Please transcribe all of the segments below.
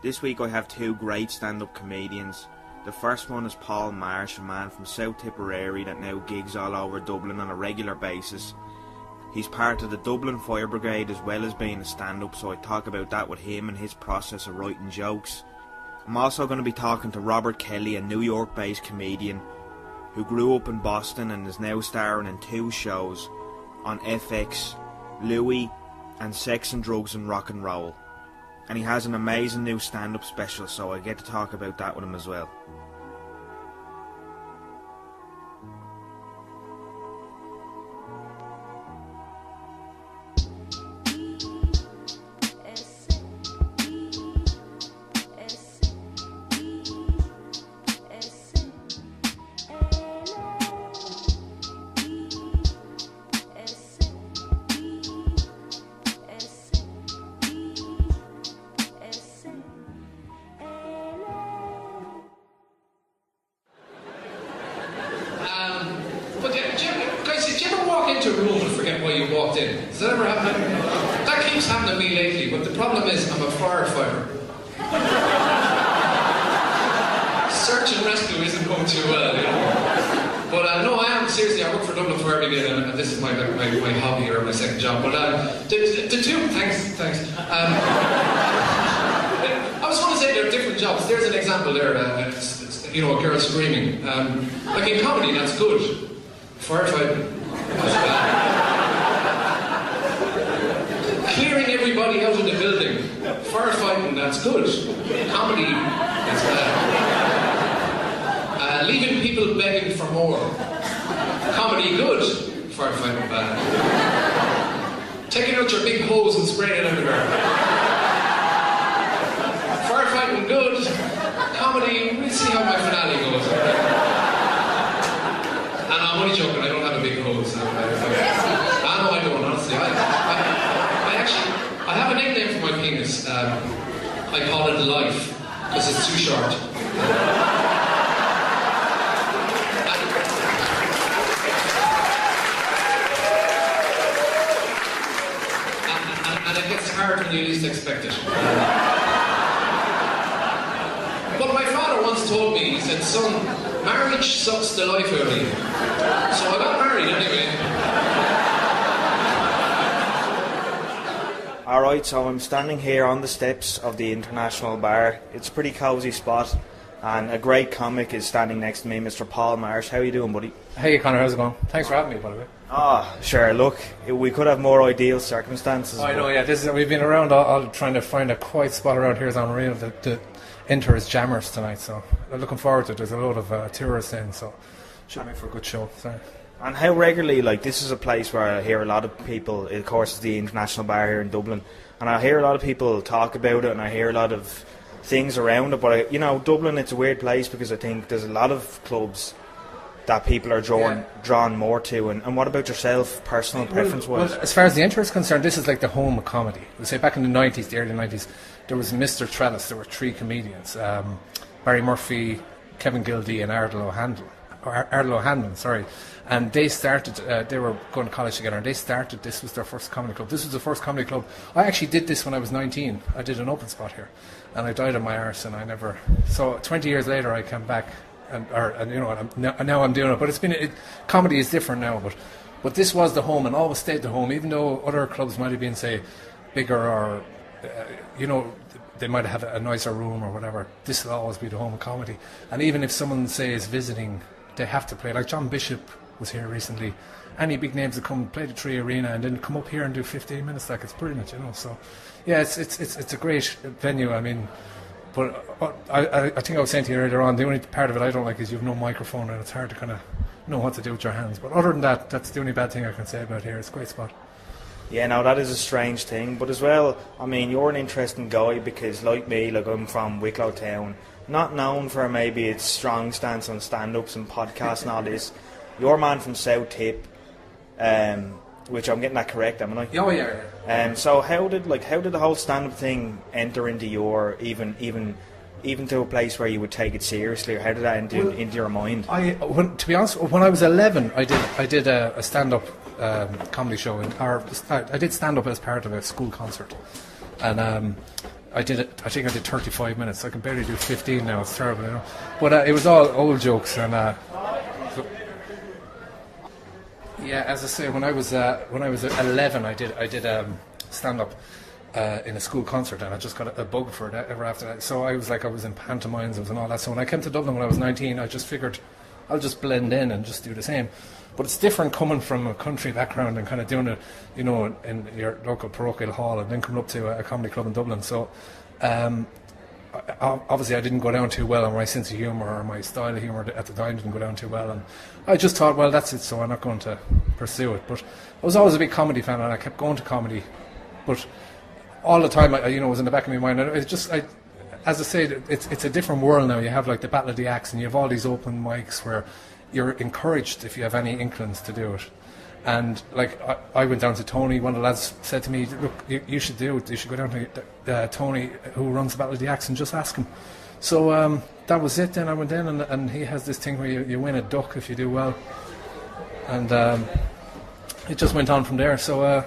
This week I have two great stand-up comedians. The first one is Paul Marsh, a man from South Tipperary that now gigs all over Dublin on a regular basis. He's part of the Dublin Fire Brigade as well as being a stand-up, so I talk about that with him and his process of writing jokes. I'm also going to be talking to Robert Kelly, a New York-based comedian who grew up in Boston and is now starring in two shows on FX, Louis and Sex and Drugs and Rock and Roll. And he has an amazing new stand-up special, so I get to talk about that with him as well. Does that ever happen? That keeps happening to me lately, but the problem is I'm a firefighter. Search and rescue isn't going too well, you know. But no, I am, seriously, I work for Dublin Fire Brigade and this is my hobby or my second job. But the two, thanks. I was going to say they're different jobs. There's an example there, you know, a girl screaming. Like in comedy, that's good. Firefighting, that's bad. Clearing everybody out of the building. Firefighting, that's good. Comedy, that's bad. Leaving people begging for more. Comedy, good. Firefighting, bad. Taking out your big hose and spraying it everywhere. Firefighting, good. Comedy, we'll see how my finale goes. And I'm only joking, I don't have a big hose. No, I don't, honestly. I have a nickname for my penis. I call it Life, because it's too short. And it gets hard when you least expect it. But my father once told me, he said, son, marriage sucks the life out of you. So I got married anyway. Alright, so I'm standing here on the steps of the International Bar. It's a pretty cosy spot, and a great comic is standing next to me, Mr. Paul Marsh. How are you doing, buddy? Hey Conor, how's it going? Thanks for having me, by the way. Sure, look, we could have more ideal circumstances. I know, yeah, we've been around all trying to find a quiet spot around here is unreal. The Inter is jammers tonight, so I'm looking forward to it. There's a load of tourists in, so should make for a good show. Sorry. And how regularly, like, this is a place where I hear a lot of people, of course it's the International Bar here in Dublin, and I hear a lot of people talk about it and I hear a lot of things around it, but Dublin, it's a weird place because I think there's a lot of clubs that people are drawn more to. And what about yourself, personal preference-wise? Well, as far as the Inter is concerned, this is like the home of comedy. We say back in the 90s, the early 90s, there was Mr. Trellis, there were three comedians, Barry Murphy, Kevin Gildea and Ardal O'Hanlon, sorry. And they started, they were going to college together, and this was their first comedy club. This was the first comedy club. I actually did this when I was 19. I did an open spot here, and I died on my arse, and I never... So 20 years later, I came back, and now I'm doing it. But comedy is different now, but this was the home, and always stayed the home, even though other clubs might have been, say, bigger or, they might have a nicer room or whatever. This will always be the home of comedy. And even if someone, say, is visiting, they have to play. Like John Bishop was here recently. Any big names that come play the Tree Arena and then come up here and do 15 minutes, like, it's brilliant, So, yeah, it's a great venue. I mean, but I think I was saying to you earlier on, the only part of it I don't like is you have no microphone and it's hard to kind of know what to do with your hands. But other than that, that's the only bad thing I can say about here. It's a great spot. Yeah, no, that is a strange thing. But as well, I mean, you're an interesting guy because, like me, I'm from Wicklow Town, not known for maybe its strong stance on stand-ups and podcasts and all this. You're a man from South Tip, which I'm getting that correct, am I? Oh yeah. So how did the whole stand-up thing enter into your even to a place where you would take it seriously, or how did that enter into your mind? To be honest, when I was 11, I did a stand-up comedy show, I did stand-up as part of a school concert, and I think I did 35 minutes. I can barely do 15 now. It's terrible, you know. But it was all old jokes, and yeah, as I say, when I was 11, I did stand up in a school concert, and I just got a bug for it ever after that. So I was in pantomimes and all that. So when I came to Dublin when I was 19, I just figured I'll just blend in and just do the same. But it's different coming from a country background and kind of doing it, you know, in your local parochial hall, and then coming up to a comedy club in Dublin. So obviously I didn't go down too well, and my sense of humour or my style of humour at the time didn't go down too well, and I just thought, well, that's it, so I'm not going to pursue it. But I was always a big comedy fan, and I kept going to comedy, but all the time, you know, it was in the back of my mind. And it's just, as I say, it's a different world now. You have like the Battle of the Axe, and you have all these open mics where you're encouraged, if you have any inklings, to do it. And like I went down to Tony. One of the lads said to me, "Look, you should do it. You should go down to Tony, who runs the Battle of the Axe, and just ask him." So that was it. Then I went in, and he has this thing where you win a duck if you do well, and it just went on from there. So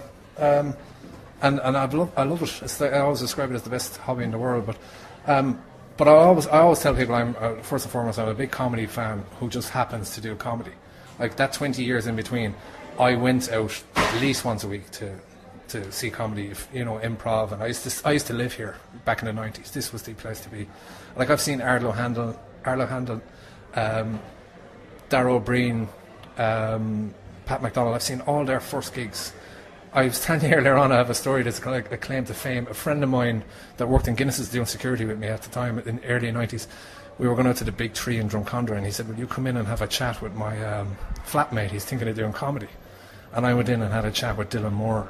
and I love it. It's like, I always describe it as the best hobby in the world. But I always tell people I'm first and foremost I'm a big comedy fan who just happens to do comedy. Like that 20 years in between, I went out at least once a week to see comedy, you know, improv, and I used to live here back in the 90s. This was the place to be. Like I've seen Arlo Handel, Darragh O'Brien, Pat McDonald. I've seen all their first gigs. I was telling you earlier on, I have a story that's kind of a claim to fame. A friend of mine that worked in Guinness's doing security with me at the time in the early 90s, we were going out to the Big Tree in Drumcondra, and he said, "Will you come in and have a chat with my flatmate? He's thinking of doing comedy." And I went in and had a chat with Dylan Moore.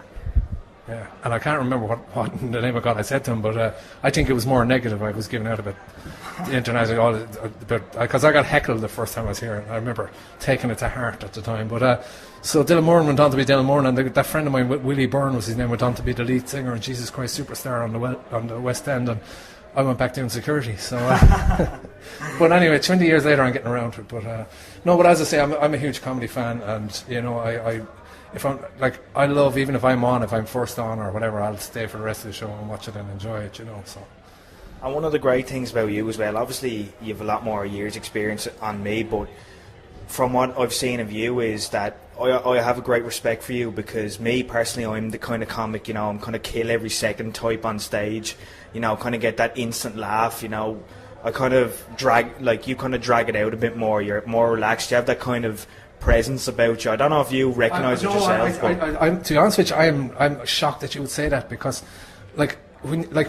Yeah, and I can't remember what in the name of God I said to him, but I think it was more negative I was giving out about the internet, because I got heckled the first time I was here, and I remember taking it to heart at the time. But so Dylan Moore went on to be Dylan Moore, and that friend of mine, Willie Byrne was his name, went on to be the lead singer in Jesus Christ Superstar on the West End, and I went back doing security. So, but anyway, 20 years later, I'm getting around to it. But no, but as I say, I'm a huge comedy fan, and you know, if I'm like, I love, even if I'm first on or whatever, I'll stay for the rest of the show and watch it and enjoy it, you know. So. And one of the great things about you as well, obviously you have a lot more years experience on me, but from what I've seen of you is that I have a great respect for you, because me personally, I'm the kind of comic, you know, I'm kind of kill every second type on stage, you know, kind of get that instant laugh, you know. I kind of drag it out a bit more. You're more relaxed. You have that kind of presence about you. I don't know if you recognise it yourself. To be honest with you, I'm shocked that you would say that, because when I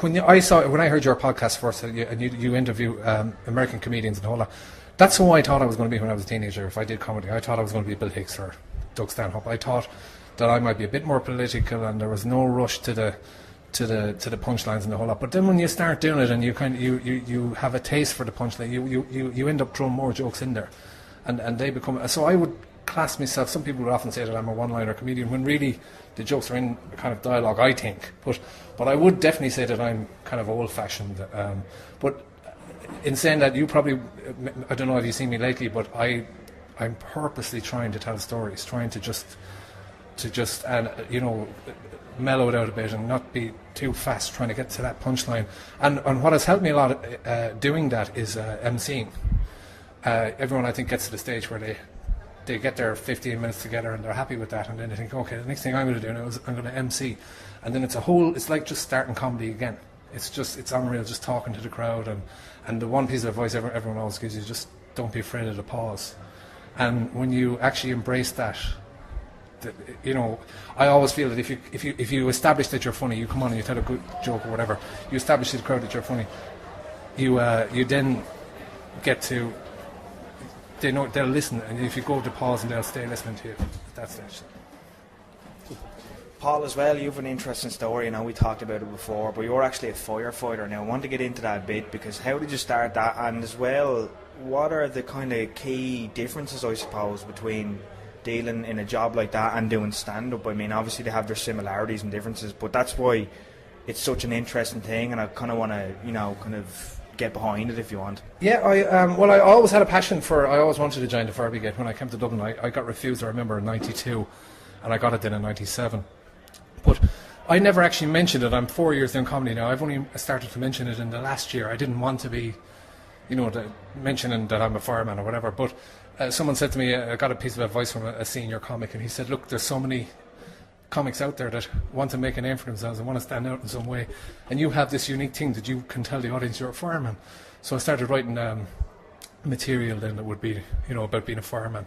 heard your podcast first, and you interview American comedians and all that, that's who I thought I was going to be when I was a teenager. If I did comedy, I thought I was going to be Bill Hicks or Doug Stanhope. I thought that I might be a bit more political, and there was no rush to the punchlines and the whole lot. But then when you start doing it, and you have a taste for the punchline, you end up throwing more jokes in there, and they become. So I would class myself. Some people would often say that I'm a one-liner comedian, when really the jokes are in a kind of dialogue, I think. But I would definitely say that I'm kind of old-fashioned. But in saying that, you probably, I don't know if you've seen me lately, but I'm purposely trying to tell stories, trying to just and you know, mellow it out a bit and not be too fast, trying to get to that punchline. And what has helped me a lot doing that is emceeing. Everyone, I think, gets to the stage where they get their 15 minutes together and they're happy with that, and then they think, okay, the next thing I'm going to do now is I'm going to MC, and then it's like just starting comedy again. It's unreal, just talking to the crowd, and the one piece of advice everyone always gives you, just don't be afraid of the pause. And when you actually embrace that, you know, I always feel that if you establish that you're funny, you come on and you tell a good joke or whatever, you establish to the crowd that you're funny, you then get to, they'll listen, and if you go to pause, and they'll stay listening to you at that stage. Paul, as well, you have an interesting story. You know, we talked about it before, but you're actually a firefighter now. I want to get into that a bit, because how did you start that, and as well, what are the kind of key differences, I suppose, between dealing in a job like that and doing stand-up? I mean, obviously they have their similarities and differences, but that's why it's such an interesting thing, and I kind of want to, you know, kind of get behind it if you want. Yeah, I always had a passion I always wanted to join the fire brigade. When I came to Dublin, I got refused, I remember, in 92, and I got it then in 97. But I never actually mentioned it. I'm 4 years in comedy now. I've only started to mention it in the last year. I didn't want to be, mentioning that I'm a fireman or whatever. But someone said to me, I got a piece of advice from a senior comic, and he said, look, there's so many comics out there that want to make a name for themselves and want to stand out in some way. And you have this unique thing that you can tell the audience you're a fireman. So I started writing material then that would be, about being a fireman.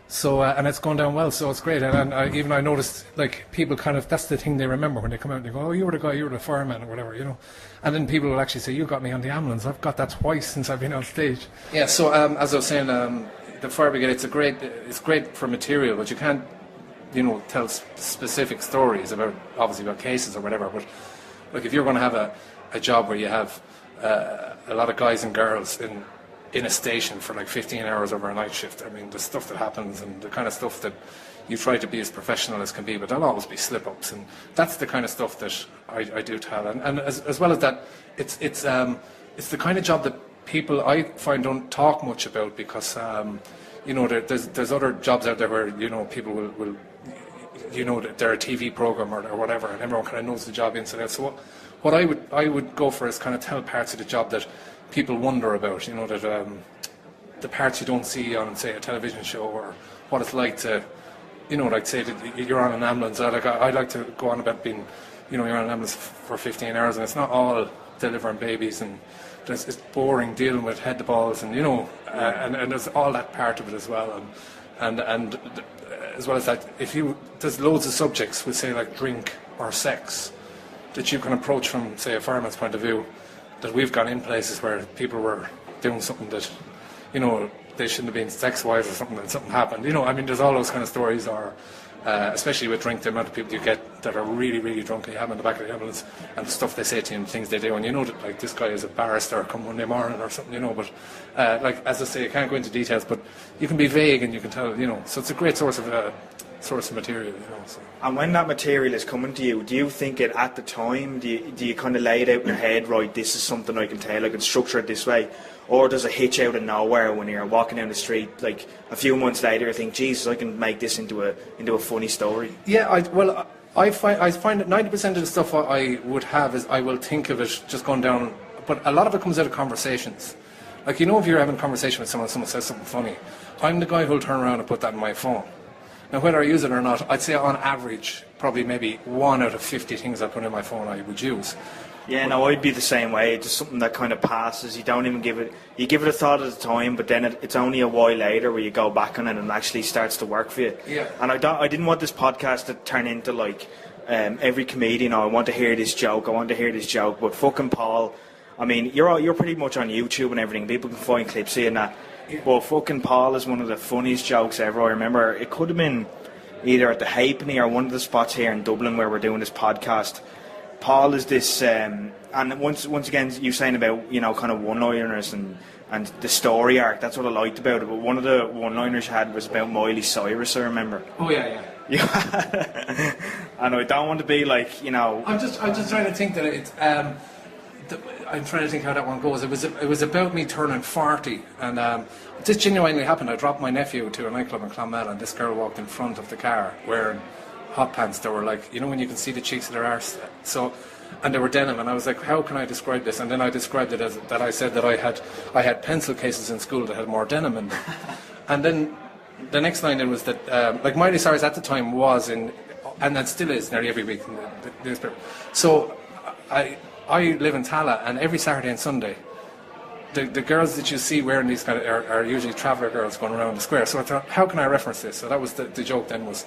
So, and it's gone down well, so it's great. And I noticed, like, people kind of, that's the thing they remember when they come out and they go, oh, you were the guy, you were the fireman or whatever, And then people will actually say, you got me on the ambulance. I've got that twice since I've been on stage. Yeah, so as I was saying, the fire brigade, it's great for material, but you can't, tell specific stories about cases or whatever. But, like, if you're going to have a job where you have a lot of guys and girls in a station for like 15 hours over a night shift. I mean, the stuff that happens and the kind of stuff that you try to be as professional as can be, but there'll always be slip-ups, and that's the kind of stuff that I do tell. And as well as that, it's the kind of job that people I find don't talk much about because there's other jobs out there where people will that they're a TV program or whatever, and everyone kind of knows the job inside out. So what I would go for is kind of tell parts of the job that people wonder about, that the parts you don't see on, say, a television show, or what it's like to, like say that you're on an ambulance. I like to go on about being, you're on an ambulance for 15 hours, and it's not all delivering babies, and it's boring dealing with head balls, and and there's all that part of it as well, and as well as that, there's loads of subjects, we say like drink or sex, that you can approach from, say, a fireman's point of view. That we've gone in places where people were doing something that, they shouldn't have been sex-wise or something, and something happened. There's all those kind of stories, or especially with drink, the amount of people you get that are really, really drunk, and you have them in the back of the ambulance, and the stuff they say to you and things they do, and that, like, this guy is a barrister come Monday morning or something, but, like, as I say, I can't go into details, but you can be vague and you can tell, so it's a great source of material, So. And when that material is coming to you, do you think it at the time? Do you kind of lay it out in your head, right? This is something I can tell. I can structure it this way, or does it hit you out of nowhere when you're walking down the street? Like a few months later, you think, Jesus, I can make this into a funny story. Yeah, I find that 90% of the stuff I would have is I will think of it just going down, but a lot of it comes out of conversations. Like if you're having a conversation with someone says something funny, I'm the guy who'll turn around and put that in my phone. Now, whether I use it or not, I'd say on average, probably maybe 1 out of 50 things I put in my phone I would use. Yeah, no, I'd be the same way. It's just something that kind of passes. You don't even give it a thought at the time, but then it's only a while later where you go back on it and it actually starts to work for you. Yeah. And I didn't want this podcast to turn into like every comedian, I want to hear this joke, but fucking Paul, you're pretty much on YouTube and everything. People can find clips of you and that. Well, fucking Paul is one of the funniest jokes ever. I remember it could have been either at the Halfpenny or one of the spots here in Dublin where we're doing this podcast. Paul is this, and once again, you saying about kind of one-liners and the story arc. That's what I liked about it. But one of the one-liners you had was about Miley Cyrus. I remember. Oh yeah. And I don't want to be like I'm just trying to think that it's. I'm trying to think how that one goes. It was about me turning 40, and this genuinely happened. I dropped my nephew to a nightclub in Clonmel, and this girl walked in front of the car wearing hot pants that were like, when you can see the cheeks of their arse. So, and they were denim, and I was like, how can I describe this? And then I described it as that I said that I had pencil cases in school that had more denim in them. And then the next line then was that like Miley Cyrus at the time was in, and that still is nearly every week in the newspaper. So I live in Tala, and every Saturday and Sunday, the girls that you see wearing these kind of are usually traveller girls going around the square. So I thought, how can I reference this? So that was the joke then was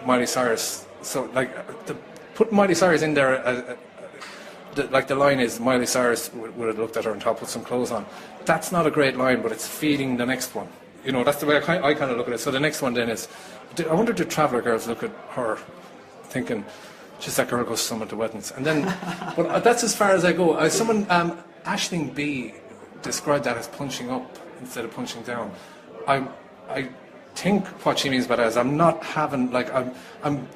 Miley Cyrus. So like put Miley Cyrus in there. The line is Miley Cyrus would have looked at her on top, put some clothes on. That's not a great line, but it's feeding the next one. That's the way I kind of look at it. So the next one then is, I wonder did traveller girls look at her thinking, she's that girl goes to some of the weddings. And then, but that's as far as I go. Someone, Aisling B described that as punching up instead of punching down. I think what she means by that is I'm not having, like, I'm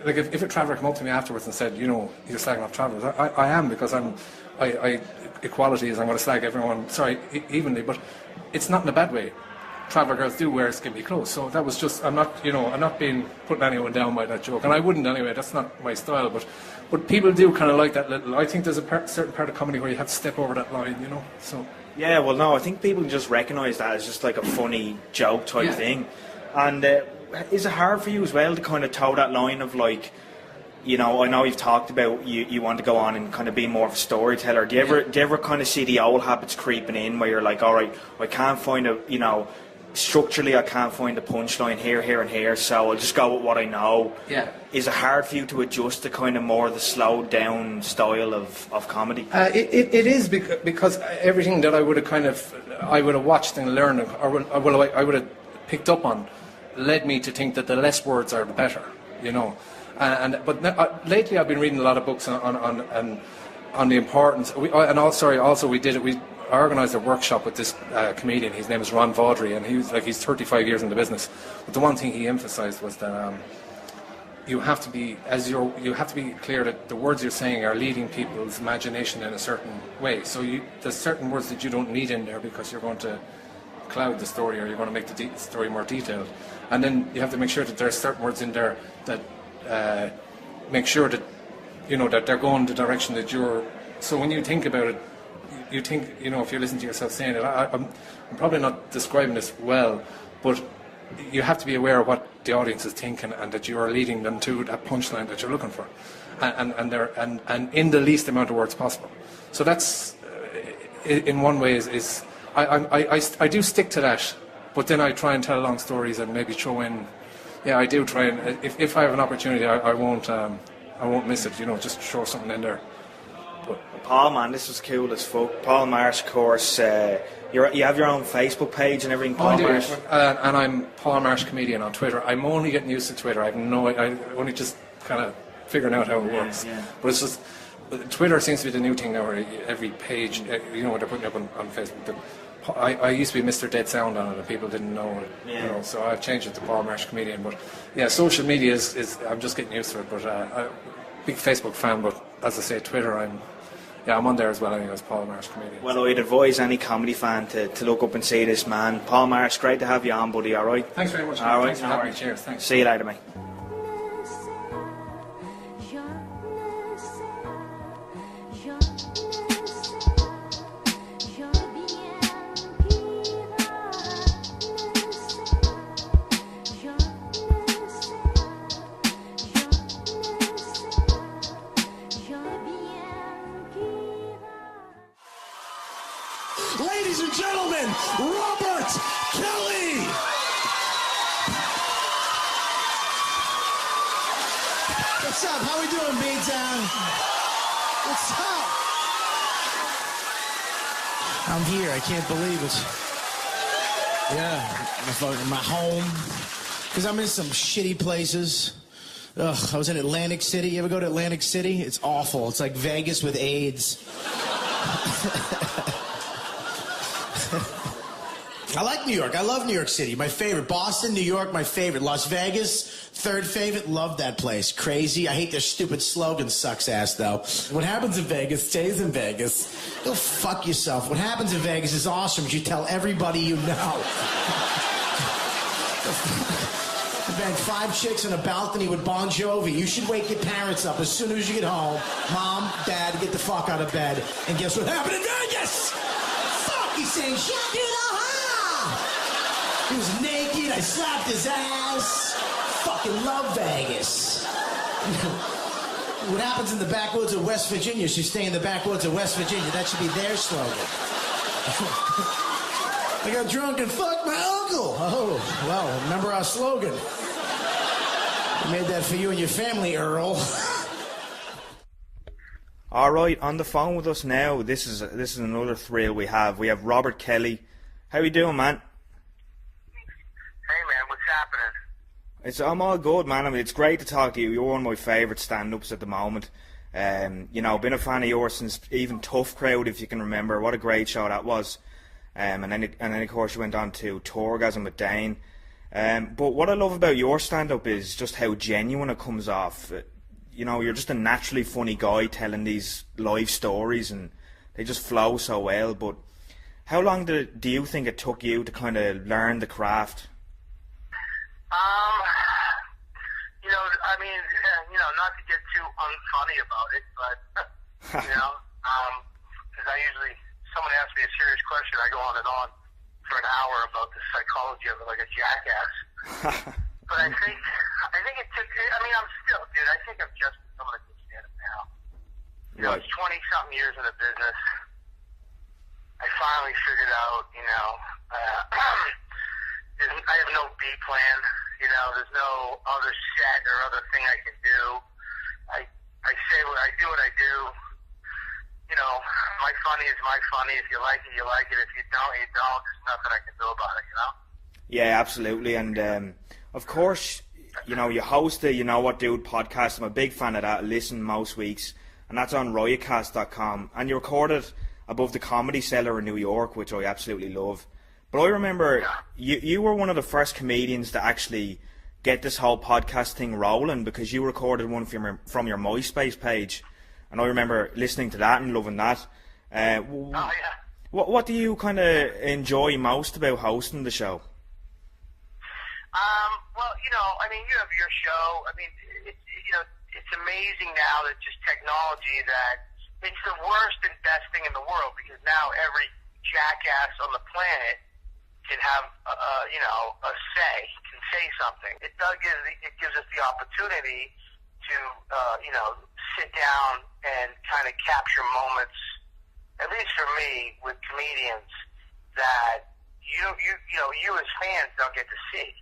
like if a traveller came up to me afterwards and said, you're slagging off travellers, I am, because equality is I'm going to slag everyone, evenly, but it's not in a bad way. traveller girls do wear skimpy clothes. So that was just, I'm not putting anyone down by that joke, and I wouldn't anyway. That's not my style. But people do kind of like that little. I think there's a certain part of comedy where you have to step over that line, you know. So yeah, well, no, I think people just recognise that as just like a funny joke type thing. And is it hard for you as well to kind of toe that line of like, you know, I know you've talked about you want to go on and kind of be more of a storyteller. Do you ever kind of see the old habits creeping in where you're like, all right, I can't find structurally I can't find the punchline here, here and here, so I'll just go with what I know. Yeah. Is it hard for you to adjust to kind of more the slowed down style of comedy? It is because everything that I would have watched and learned, or I would have picked up on, led me to think that the less words are the better, you know. But lately I've been reading a lot of books on the importance. We organised a workshop with this comedian. His name is Ron Vaudry, and he's 35 years in the business. But the one thing he emphasised was that you have to be clear that the words you're saying are leading people's imagination in a certain way. So there's certain words that you don't need in there because you're going to cloud the story, or you're going to make the story more detailed. And then you have to make sure that there are certain words in there that make sure that that they're going the direction that you're. So when you think about it, you think, if you listen to yourself saying it, I'm probably not describing this well, but you have to be aware of what the audience is thinking, and that you are leading them to that punchline that you're looking for, and in the least amount of words possible. So that's in one way is I do stick to that, but then I try and tell long stories and maybe throw in. Yeah, I do try, and if I have an opportunity, I won't miss it. Just throw something in there. Paul, man, this was cool as fuck. Paul Marsh, of course. You have your own Facebook page and everything. Paul Marsh. And I'm Paul Marsh Comedian on Twitter. I'm only getting used to Twitter. I only just kind of figuring out how it works. Yeah. But it's just Twitter seems to be the new thing now. Where every page, what they're putting up on Facebook. I used to be Mr. Dead Sound on it, and people didn't know it. Yeah. So I've changed it to Paul Marsh Comedian. But yeah, social media is I'm just getting used to it. But I'm a big Facebook fan. But as I say, Twitter, I'm on there as well, anyway, as Paul Marsh Comedian. Well, I'd advise any comedy fan to look up and see this man. Paul Marsh, great to have you on, buddy, alright? Thanks very much. All right, thanks for having me. Cheers, thanks. See you later, mate. Ladies and gentlemen, Robert Kelly! What's up? How we doing, B-Town? What's up? I'm here. I can't believe it. Yeah, my home. Because I'm in some shitty places. Ugh, I was in Atlantic City. You ever go to Atlantic City? It's awful. It's like Vegas with AIDS. I like New York. I love New York City. My favorite. Boston, New York, my favorite. Las Vegas, third favorite. Love that place. Crazy. I hate their stupid slogan. Sucks ass, though. What happens in Vegas stays in Vegas. Go fuck yourself. What happens in Vegas is awesome. You tell everybody you know. I banged 5 chicks on a balcony with Bon Jovi. You should wake your parents up as soon as you get home. Mom, Dad, get the fuck out of bed. And guess what happened in Vegas? Fuck, he's saying shit. He was naked, I slapped his ass. Fucking love Vegas. What happens in the backwoods of West Virginia should stay in the backwoods of West Virginia. That should be their slogan. I got drunk and fucked my uncle. Oh, well, remember our slogan. We made that for you and your family, Earl. Alright, on the phone with us now, this is another thrill we have. We have Robert Kelly. How you doing, man? Hey man, what's happening? I'm all good, man. I mean, it's great to talk to you. You're one of my favourite stand-ups at the moment. Been a fan of yours since even Tough Crowd, if you can remember. What a great show that was. And then of course you went on to Torgasm with Dane. But what I love about your stand-up is just how genuine it comes off. You're just a naturally funny guy telling these life stories, and they just flow so well. But How long do you think it took you to kind of learn the craft? I mean, not to get too unfunny about it, but, because someone asks me a serious question, I go on and on for an hour about the psychology of it like a jackass. But I think it took, I'm still, dude, I think I'm just becoming a good stand-up now. Right. It's 20-something years in the business. I finally figured out, I have no B plan. There's no other set or other thing I can do. I say what I do. My funny is my funny. If you like it, you like it. If you don't, you don't. There's nothing I can do about it, Yeah, absolutely. And of course, you host the You Know What Dude podcast. I'm a big fan of that. I listen most weeks. And that's on royacast.com. And you recorded above the Comedy Cellar in New York, which I absolutely love. But I remember you were one of the first comedians to actually get this whole podcast thing rolling, because you recorded one from your MySpace page. And I remember listening to that and loving that. What do you kind of enjoy most about hosting the show? You have your show. It's amazing now that just technology, that it's the worst and best thing in the world, because now every jackass on the planet can have a say, can say something. It gives us the opportunity to sit down and kind of capture moments, at least for me, with comedians that you as fans don't get to see.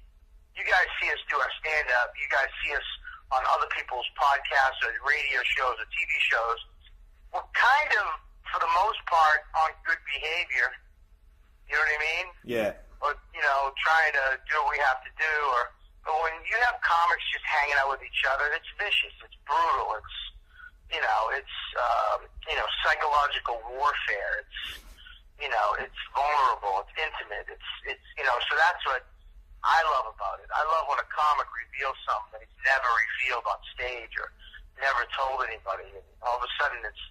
You guys see us do our stand-up. You guys see us on other people's podcasts or radio shows or TV shows. We're kind of, for the most part, on good behavior. You know what I mean? Yeah. Or, trying to do what we have to do. But when you have comics just hanging out with each other, it's vicious. It's brutal. It's, psychological warfare. It's vulnerable. It's intimate. So that's what I love about it. I love when a comic reveals something that he's never revealed on stage or never told anybody. And all of a sudden it's,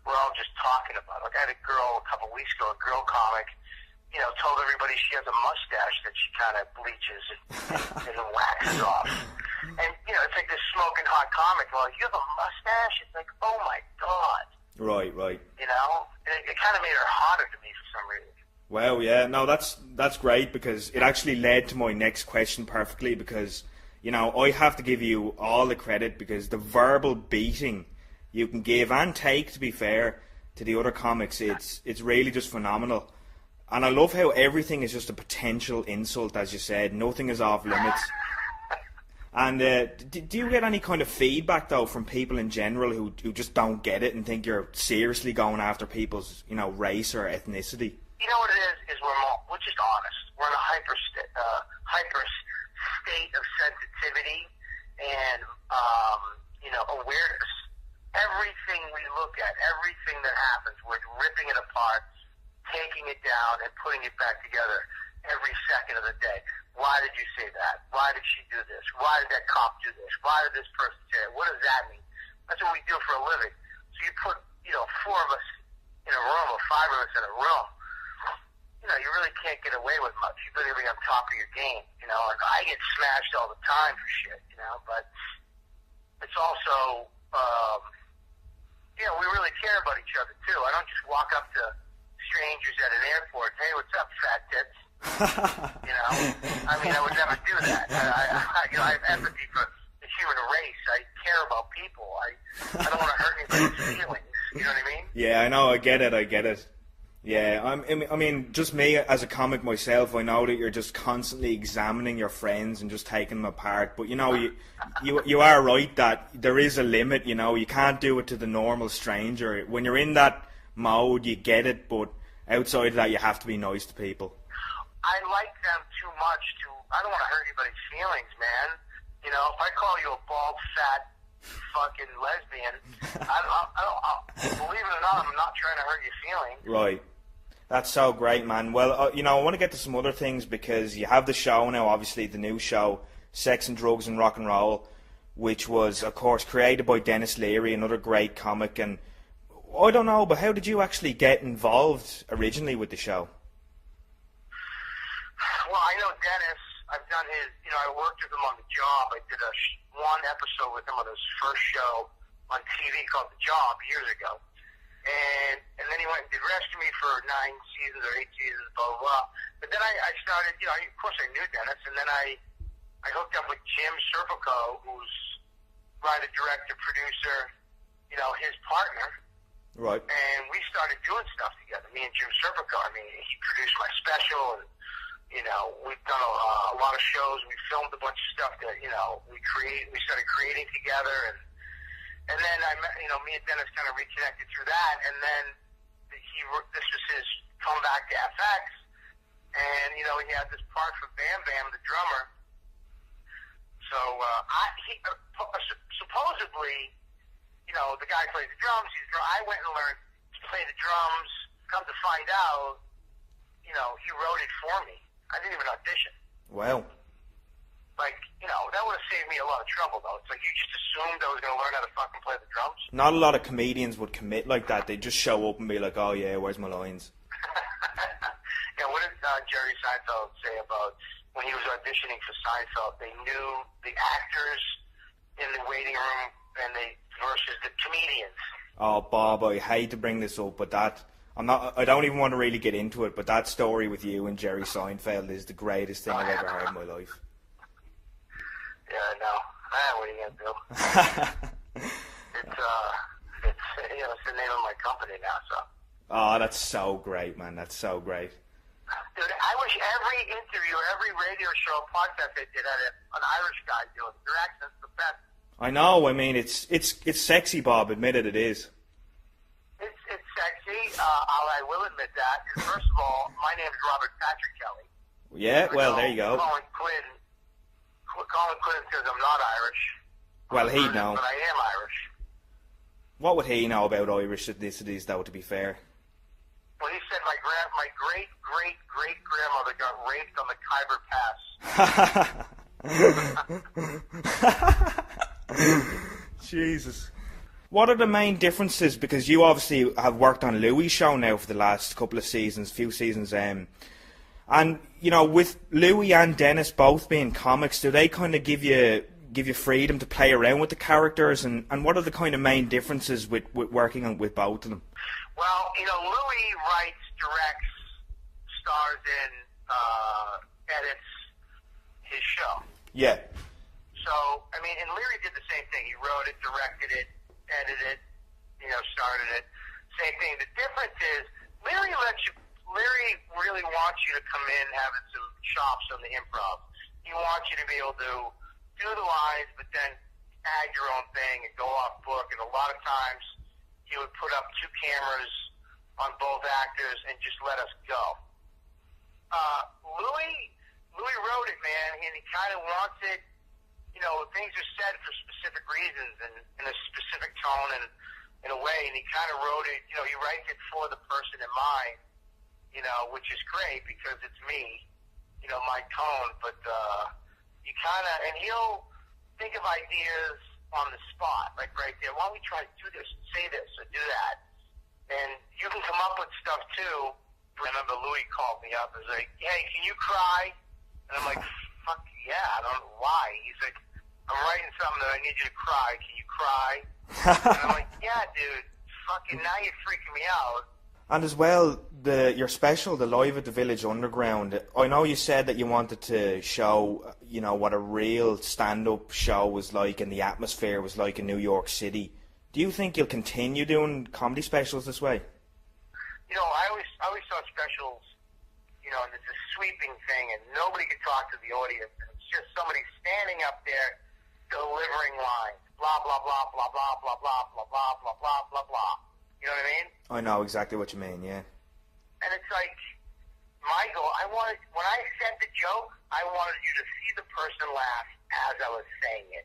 we're all just talking about it. Like I had a girl a couple weeks ago, a girl comic, told everybody she has a mustache that she kind of bleaches and waxes off. And, it's like this smoking hot comic. Well, you have a mustache? It's like, oh my God. Right. It kind of made her hotter to me for some reason. Wow, yeah. No, that's great, because it actually led to my next question perfectly, because, I have to give you all the credit, because the verbal beating you can give and take, to be fair, to the other comics, it's really just phenomenal. And I love how everything is just a potential insult, as you said. Nothing is off limits. And do you get any kind of feedback, though, from people in general who just don't get it and think you're seriously going after people's, race or ethnicity? You know what it is we're just honest. We're in a hyper state of sensitivity and, awareness. Everything we look at, everything that happens, we're ripping it apart, taking it down, and putting it back together every second of the day. Why did you say that? Why did she do this? Why did that cop do this? Why did this person say it? What does that mean? That's what we do for a living. So you put, four of us in a room or five of us in a room, you really can't get away with much. You better be on top of your game, and I get smashed all the time for shit, but it's also, we really care about each other too. I don't just walk up to strangers at an airport, hey, what's up, fat tits? I would never do that. I have empathy for the human race. I care about people. I don't want to hurt anybody's feelings. You know what I mean? Yeah, I know. I get it. Yeah, just me as a comic myself, I know that you're just constantly examining your friends and just taking them apart. But you are right that there is a limit. You can't do it to the normal stranger. When you're in that mode, you get it. But outside of that, you have to be nice to people. I like them too much I don't want to hurt anybody's feelings, man. If I call you a bald, fat, fucking lesbian, believe it or not, I'm not trying to hurt your feelings. Right. That's so great, man. Well, I want to get to some other things, because you have the show now, obviously, the new show, Sex and Drugs and Rock and Roll, which was, of course, created by Dennis Leary, another great comic. And I don't know, but how did you actually get involved originally with the show? Well, I know Dennis. I've done his, I worked with him on The Job. I did one episode with him on his first show on TV called The Job years ago. And then he went and did Rescue Me for 9 seasons or 8 seasons, blah, blah, blah. But then I started, of course I knew Dennis, and then I hooked up with Jim Serpico, who's writer, director, producer, his partner. Right. And we started doing stuff together, me and Jim Serpico. I mean, he produced my special, and, we've done a lot of shows. We filmed a bunch of stuff that, we started creating together, and then I met, me and Dennis kind of reconnected through that, and then this was his comeback to FX, and, he had this part for Bam Bam, the drummer. So, supposedly, the guy plays the drums, I went and learned to play the drums. Come to find out, he wrote it for me. I didn't even audition. Wow. That would have saved me a lot of trouble, though. It's like you just assumed I was going to learn how to fucking play the drums. Not a lot of comedians would commit like that. They'd just show up and be like, oh yeah, where's my lines? Yeah, what did Jerry Seinfeld say about when he was auditioning for Seinfeld? They knew the actors in the waiting room versus the comedians. Oh, Bob, I hate to bring this up, but I don't even want to really get into it, but that story with you and Jerry Seinfeld is the greatest thing I've ever heard in my life. Yeah, I know. What are you going to do? It's the name of my company now, so. Oh, that's so great, man. That's so great. Dude, I wish every interview, every radio show, podcast they did had an Irish guy doing it. Their accent's the best. I know. I mean, it's sexy, Bob. Admit it is. It's sexy. I will admit that. And first of all, my name's Robert Patrick Kelly. Yeah, well, there you go. Colin Quinn says I'm not Irish. Well, he'd know. But I am Irish. What would he know about Irish ethnicities, though, to be fair? Well, he said my great-great-great-grandmother got raped on the Khyber Pass. Jesus. What are the main differences? Because you obviously have worked on Louis' show now for the last few seasons. And, with Louis and Dennis both being comics, do they kind of give you freedom to play around with the characters? And what are the kind of main differences with working with both of them? Well, Louis writes, directs, stars in, edits his show. Yeah. So, I mean, and Leary did the same thing. He wrote it, directed it, edited it, started it. Same thing. The difference is Leary really wants you to come in having some chops on the improv. He wants you to be able to do the lines, but then add your own thing and go off book. And a lot of times he would put up 2 cameras on both actors and just let us go. Louis wrote it, man, and he kind of wants it. Things are said for specific reasons and in a specific tone and in a way, and he kind of wrote it. He writes it for the person in mind. Which is great because it's me, my tone, but you kind of, and he'll think of ideas on the spot, like right there. Why don't we try to do this, say this, or do that? And you can come up with stuff too. I remember Louis called me up and was like, hey, can you cry? And I'm like, fuck yeah, I don't know why. He's like, I'm writing something that I need you to cry. Can you cry? And I'm like, yeah, dude, fucking now you're freaking me out. And as well, your special, the Live at the Village Underground, I know you said that you wanted to show, what a real stand-up show was like and the atmosphere was like in New York City. Do you think you'll continue doing comedy specials this way? I always saw specials, and it's a sweeping thing and nobody could talk to the audience. It's just somebody standing up there delivering lines. Blah, blah, blah, blah, blah, blah, blah, blah, blah, blah, blah, blah, blah. You know what I mean? I know exactly what you mean, yeah. And it's like, my goal, when I said the joke, I wanted you to see the person laugh as I was saying it.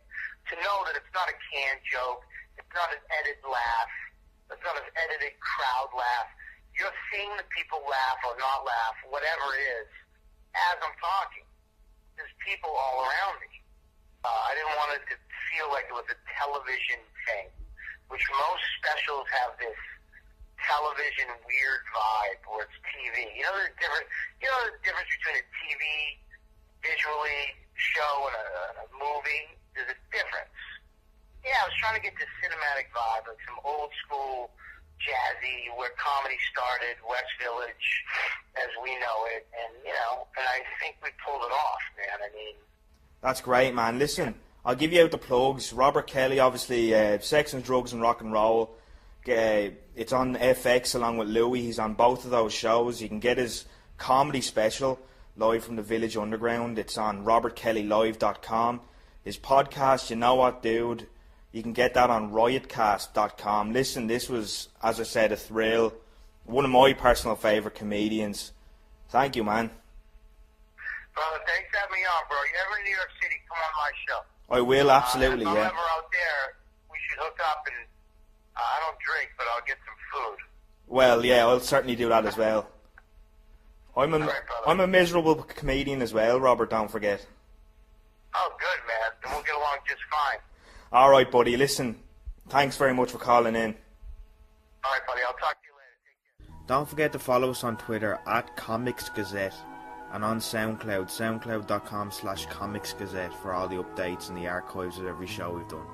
To know that it's not a canned joke, it's not an edited laugh, it's not an edited crowd laugh. You're seeing the people laugh or not laugh, whatever it is, as I'm talking. There's people all around me. I didn't want it to feel like it was a television thing, which most specials have this television weird vibe, or it's TV. You know the difference between a TV visually show and a movie. There's a difference. Yeah, I was trying to get this cinematic vibe, like some old school jazzy, where comedy started, West Village, as we know it, and I think we pulled it off, man. I mean, That's great, man. Listen, I'll give you out the plugs. Robert Kelly, obviously, Sex and Drugs and Rock and Roll. It's on FX along with Louis. He's on both of those shows. You can get his comedy special, Live from the Village Underground. It's on robertkellylive.com. His podcast, You Know What Dude, you can get that on riotcast.com. Listen, this was, as I said, a thrill. One of my personal favourite comedians. Thank you, man. brother, thanks for having me on, bro. You ever in New York City, come on my show. I will, absolutely, if I'm yeah. ever out there, we should hook up, and I don't drink, but I'll get some food. Well, yeah, I'll certainly do that as well. I'm All right, a miserable comedian as well, Robert, don't forget. Oh, good, man. Then we'll get along just fine. All right, buddy, listen, thanks very much for calling in. All right, buddy. I'll talk to you later. Take care. Don't forget to follow us on Twitter @Comics Gazette and on SoundCloud, soundcloud.com/Comics Gazette for all the updates and the archives of every show we've done.